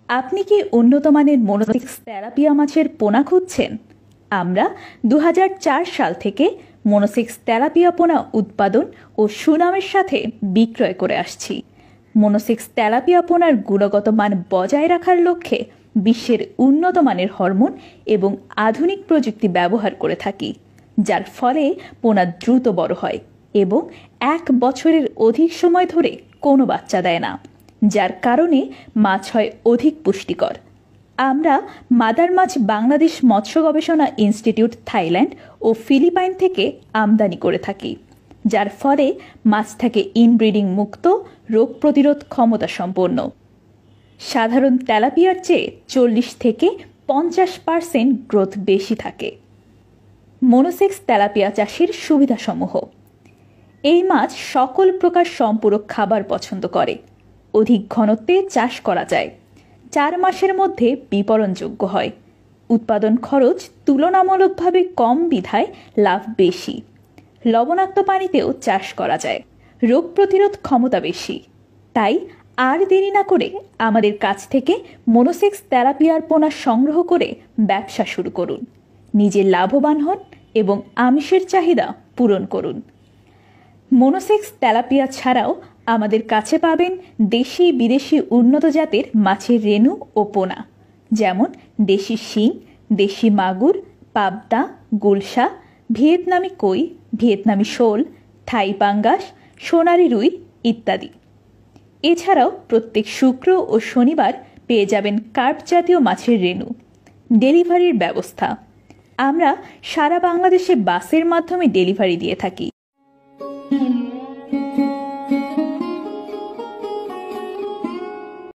আপনি কি উন্নত মানের মনোসেক্স তেলাপিয়া মাছের পোনা খুঁজছেন? আমরা ২০০৪ সাল থেকে মনোসেক্স তেলাপিয়া পোনা উৎপাদন ও সুনামের সাথে বিক্রয় করে আসছি। মনোসেক্স তেলাপিয়া পোনার গুণগত মান বজায় রাখার লক্ষ্যে বিশ্বের উন্নত মানের হরমোন এবং আধুনিক প্রযুক্তি ব্যবহার করে থাকি, যার ফলে পোনা দ্রুত বড় হয় এবং ১ বছরের অধিক সময় ধরে কোনো বাচ্চা দেয় না, যার কারণে মাছ হয় অধিক পুষ্টিকর। আমরা মাদার মাছ বাংলাদেশ মৎস্য গবেষণা ইনস্টিটিউট থাইল্যান্ড ও ফিলিপাইন থেকে আমদানি করে থাকি, যার ফলে মাছ থাকে ইনব্রিডিং মুক্ত, রোগ প্রতিরোধ ক্ষমতা সম্পন্ন। সাধারণ তেলাপিয়ার চেয়ে ৪০ থেকে ৫০% গ্রোথ বেশি থাকে। মনোসেক্স তেলাপিয়া চাষের সুবিধাসমূহ: এই মাছ সকল প্রকার সম্পূরক খাবার পছন্দ করে। অধিক ঘনত্বে চাষ করা যায়। ৪ মাসের মধ্যে বিপণনযোগ্য হয়। উৎপাদন খরচ তুলনামূলকভাবে কম বিধায় লাভ বেশি। লবণাক্ত পানিতেও চাষ করা যায়। রোগ প্রতিরোধ ক্ষমতা বেশি। তাই আর দেরি না করে আমাদের কাছ থেকে মনোসেক্স তেলাপিয়ার পোনা সংগ্রহ করে ব্যবসা শুরু করুন। নিজে লাভবান হন এবং আমিষের চাহিদা পূরণ করুন। মনোসেক্স তেলাপিয়া ছাড়াও আমাদের কাছে পাবেন দেশি বিদেশি উন্নত জাতের মাছের রেণু ও পোনা, যেমন দেশি শিং, দেশি মাগুর, পাবদা, গুলশা, ভিয়েতনামি কই, ভিয়েতনামি শোল, থাই পাঙ্গাস, সোনালী রুই ইত্যাদি। এছাড়াও প্রত্যেক শুক্র ও শনিবার পেয়ে যাবেন কার্প জাতীয় মাছের রেণু। ডেলিভারির ব্যবস্থা: আমরা সারা বাংলাদেশে বাসের মাধ্যমে ডেলিভারি দিয়ে থাকি।